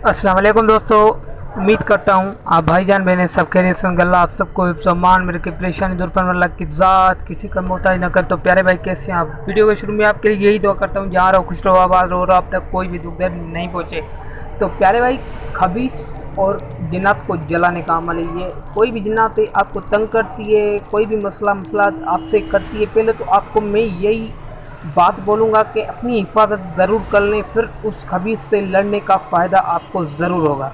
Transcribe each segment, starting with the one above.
अस्सलाम वालेकुम दोस्तों, उम्मीद करता हूँ आप भाईजान बहने सब खैरियत से होंगे। अल्लाह आप सबको सम्मान मेरे की परेशानी दूर पर अल्लाह की ज़ात किसी का मोहताज न कर। तो प्यारे भाई कैसे हैं आप? वीडियो के शुरू में आपके लिए यही दुआ करता हूँ, जहाँ रहो खुश रहो, आबाद रहो और आप तक कोई भी दुख दर्द नहीं पहुँचे। तो प्यारे भाई, खबीस और जिन्नात को जलाने का अमल है ये। कोई भी जिन्नात आपको तंग करती है, कोई भी मसला आपसे करती है, पहले तो आपको मैं यही बात बोलूँगा कि अपनी हिफाजत ज़रूर कर लें, फिर उस खबीस से लड़ने का फ़ायदा आपको ज़रूर होगा।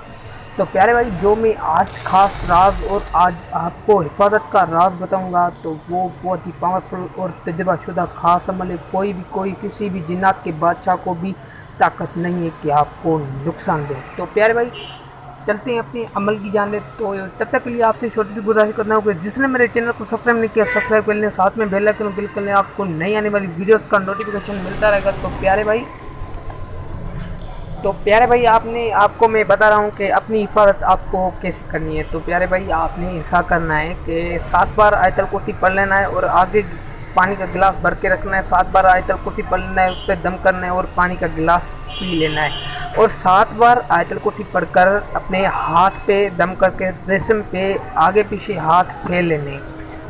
तो प्यारे भाई, जो मैं आज ख़ास राज और आज आपको हिफाजत का राज बताऊँगा, तो वो बहुत ही पावरफुल और तजुर्बाशुदा ख़ास अमल है। कोई किसी भी जिन्नात के बादशाह को भी ताकत नहीं है कि आपको नुकसान दे। तो प्यारे भाई, चलते हैं अपने अमल की जानिब। तो तब तक के लिए आपसे छोटी सी गुजारिश करना होगा, जिसने मेरे चैनल को सब्सक्राइब नहीं किया सब्सक्राइब कर लें, साथ में बेल आइकन क्लिक कर लें, आपको नई आने वाली वीडियोस का नोटिफिकेशन मिलता रहेगा। तो प्यारे भाई आपको मैं बता रहा हूँ कि अपनी हिफाजत आपको कैसे करनी है। तो प्यारे भाई, आपने ऐसा करना है कि 7 बार आयतल कुर्सी पढ़ लेना है और आगे पानी का गिलास भर के रखना है। 7 बार आयतल कुर्सी पढ़ लेना है, उस पर दम करना है और पानी का गिलास पी लेना है। और 7 बार आयतल कुर्सी पढ़कर अपने हाथ पे दम करके जिस्म पे आगे पीछे हाथ फेर लेने हैं।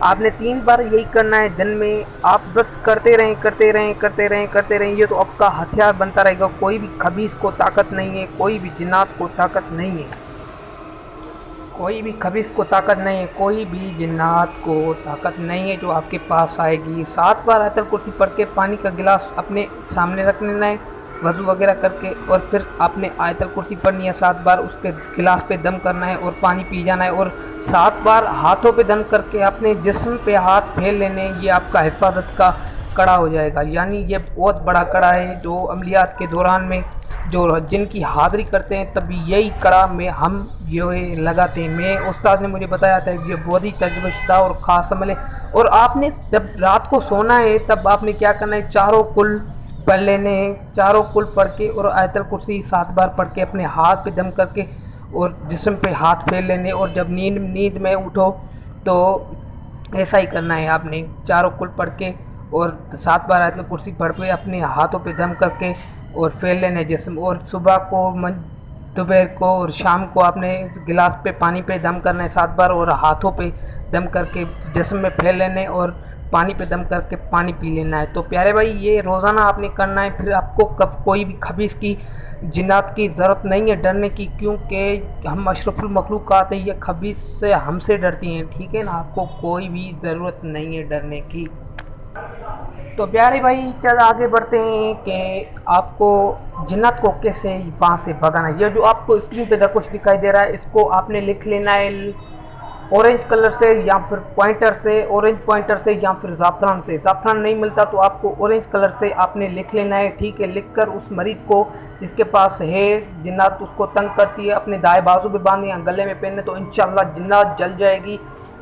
आपने 3 बार यही करना है दिन में। आप बस करते रहें। ये तो आपका हथियार बनता रहेगा। कोई भी खबीस को ताकत नहीं है, कोई भी जिन्नात को ताकत नहीं है, कोई भी खबीस को ताकत नहीं है, कोई भी जिन्नात को ताकत नहीं है जो आपके पास आएगी। 7 बार आयतल कुर्सी पढ़ के पानी का गिलास अपने सामने रख लेना है वज़ू वगैरह करके, और फिर आपने आयतल कुर्सी पढ़नी है 7 बार, उसके गिलास पे दम करना है और पानी पी जाना है। और 7 बार हाथों पे दम करके अपने जिस्म पे हाथ फेर लेने। ये आपका हिफाजत का कड़ा हो जाएगा। यानी ये बहुत बड़ा कड़ा है जो अमलियात के दौरान में जो जिनकी हाज़िरी करते हैं, तभी यही कड़ा में हम ये लगाते हैं। मैं उस्ताद ने मुझे बताया था, ये बहुत ही तजुर्बेशुदा और ख़ास अमल है। और आपने जब रात को सोना है तब आपने क्या करना है, चारों कुल पढ़ लेने हैं। चारों कुल पढ़ के और आयतल कुर्सी 7 बार पढ़ के अपने हाथ पे दम करके और जिस्म पे हाथ फेर लेने। और जब नींद में उठो तो ऐसा ही करना है। आपने चारों कुल पढ़ के और 7 बार आयतल कुर्सी पढ़ के अपने हाथों पे दम करके और फेर लेने जिस्म। और सुबह को दोपहर को और शाम को आपने गिलास पे पानी पे दम करना है 7 बार और हाथों पे दम करके जिस्म में फेर लेने और पानी पे दम करके पानी पी लेना है। तो प्यारे भाई, ये रोज़ाना आपने करना है। फिर आपको कब कोई भी खबीस की जिन्नात की ज़रूरत नहीं है डरने की, क्योंकि हम अशरफुल मखलूक़ात हैं। ये खबीस से हमसे डरती हैं, ठीक है ना। आपको कोई भी ज़रूरत नहीं है डरने की। तो प्यारे भाई, चल आगे बढ़ते हैं कि आपको जिन्नात को कैसे वहाँ से भगाना है। ये जो आपको स्क्रीन पे कुछ दिखाई दे रहा है, इसको आपने लिख लेना है ऑरेंज कलर से या फिर पॉइंटर से, ऑरेंज पॉइंटर से या फिर ज़ाफ़रान से। ज़ाफ़रान नहीं मिलता तो आपको ऑरेंज कलर से आपने लिख लेना है, ठीक है। लिखकर उस मरीज़ को जिसके पास है जिन्नात, उसको तंग करती है, अपने दाएं बाजू पे बांधे या गले में पहने, तो इंशाल्लाह जिन्नात जल जाएगी।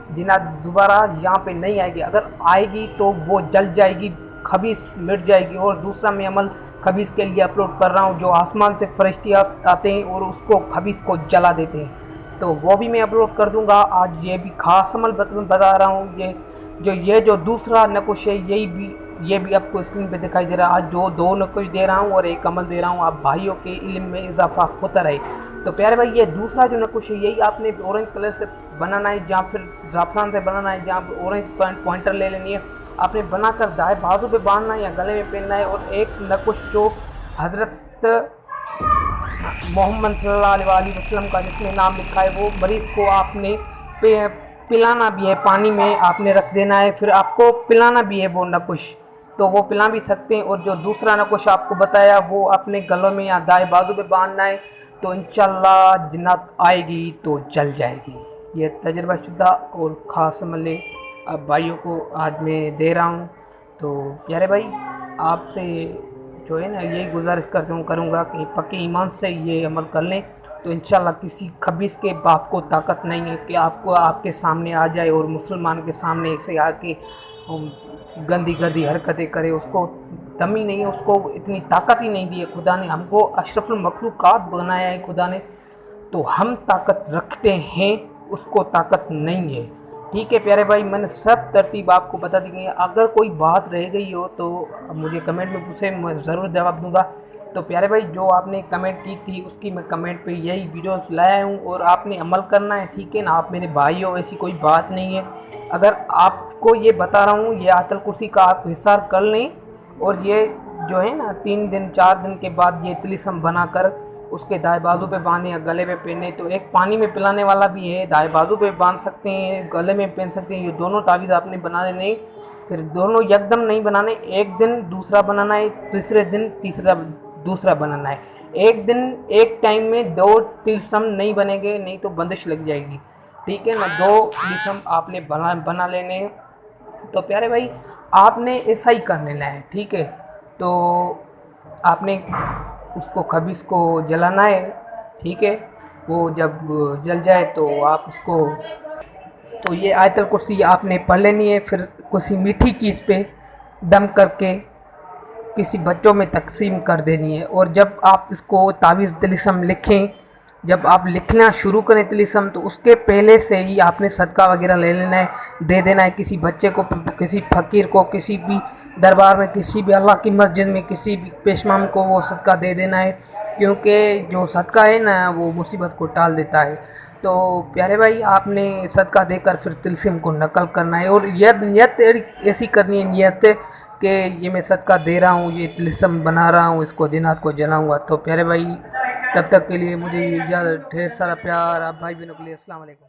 जिन्नात दोबारा यहाँ पे नहीं आएगी। अगर आएगी तो वो जल जाएगी, खबीस मिट जाएगी। और दूसरा मैं अमल खबीस के लिए अपलोड कर रहा हूँ, जो आसमान से फरिश्ते आते हैं और उसको खबीस को जला देते हैं, तो वो भी मैं अपलोड कर दूंगा। आज ये भी ख़ास अमल बता रहा हूँ। ये जो दूसरा नकुश है, ये भी आपको स्क्रीन पे दिखाई दे रहा है। आज जो 2 नकुश दे रहा हूँ और एक अमल दे रहा हूँ, आप भाइयों के इल्म में इजाफा होता रहे। तो प्यारे भाई, ये दूसरा जो नकुश है, यही आपने ऑरेंज कलर से बनाना है या फिर ज़ाफ़रान से बनाना है, जहाँ ऑरेंज पॉइंटर ले लेनी है। आपने बनाकर दाएं बाजू पे बांधना है या गले में पहनना है। और एक नकुश जो हज़रत मोहम्मद सल्लल्लाहु अलैहि वसल्लम का जिसमें नाम लिखा है, वो मरीज़ को आपने पिलाना भी है, पानी में आपने रख देना है, फिर आपको पिलाना भी है वो नकुश, तो वो पिला भी सकते हैं। और जो दूसरा नकुश आपको बताया, वो अपने गलों में या दाएं बाजू पे बांधना है, तो इंशाल्लाह जिन्नात आएगी तो जल जाएगी। ये तजुर्बाशुदा और ख़ास अमल अब भाइयों को आज मैं दे रहा हूँ। तो प्यारे भाई, आपसे जो है ना, यही गुजारिश करूँगा कि पक्के ईमान से ये अमल कर लें, तो इंशाल्लाह किसी खबीस के बाप को ताकत नहीं है कि आपको आपके सामने आ जाए और मुसलमान के सामने से आके गंदी हरकतें करे। उसको दम ही नहीं है, उसको इतनी ताकत ही नहीं दी है खुदा ने। हमको अशरफुल मखलूक़ात बनाया है खुदा ने, तो हम ताकत रखते हैं, उसको ताकत नहीं है। ठीक है प्यारे भाई, मैंने सब तरतीब आपको बता दी गई है। अगर कोई बात रह गई हो तो मुझे कमेंट में पूछे, मैं ज़रूर जवाब दूंगा। तो प्यारे भाई, जो आपने कमेंट की थी उसकी मैं कमेंट पे यही वीडियोस लाया हूँ और आपने अमल करना है, ठीक है ना। आप मेरे भाई हो, ऐसी कोई बात नहीं है। अगर आपको ये बता रहा हूँ, ये आयतल कुर्सी का आप हिसार कर लें और ये जो है ना 3 दिन 4 दिन के बाद ये तिलिस्म बनाकर उसके दाएं बाजू पे बांधे या गले पे पहने। तो एक पानी में पिलाने वाला भी है, दाएं बाजू पे बांध सकते हैं, गले में पहन सकते हैं। ये दोनों तावीज़ आपने बनाने नहीं, फिर दोनों एकदम नहीं बनाने। एक दिन दूसरा बनाना है, तीसरे दिन तीसरा दूसरा बनाना है। एक दिन एक टाइम में 2 तिलिस्म नहीं बनेंगे, नहीं तो बंदिश लग जाएगी, ठीक है ना। 2 तिलिस्म आपने बना लेने हैं। तो प्यारे भाई, आपने ऐसा ही कर लेना है, ठीक है। तो आपने उसको खबीज़ को जलाना है, ठीक है। वो जब जल जाए तो आप उसको, तो ये आयतल कुर्सी आपने पढ़ लेनी है। फिर किसी मीठी चीज़ पे दम करके किसी बच्चों में तकसीम कर देनी है। और जब आप इसको तावीज़ तिलिस्म लिखें, जब आप लिखना शुरू करें तिलिस्म, तो उसके पहले से ही आपने सदका वगैरह ले लेना है, दे देना है किसी बच्चे को, किसी फ़कीर को, किसी भी दरबार में, किसी भी अल्लाह की मस्जिद में, किसी भी पेशमाम को वो सदका दे देना है। क्योंकि जो सदका है ना, वो मुसीबत को टाल देता है। तो प्यारे भाई, आपने सदका देकर फिर तिलिस्म को नकल करना है और नियत ऐसी करनी है, नियत कि ये मैं सदका दे रहा हूँ, ये तिलिस्म बना रहा हूँ, इसको जिन्नात को जलाऊँगा। तो प्यारे भाई, तब तक के लिए मुझे इजाज़त, ढेर सारा प्यार आप भाई बहनों के लिए। अस्सलाम वालेकुम।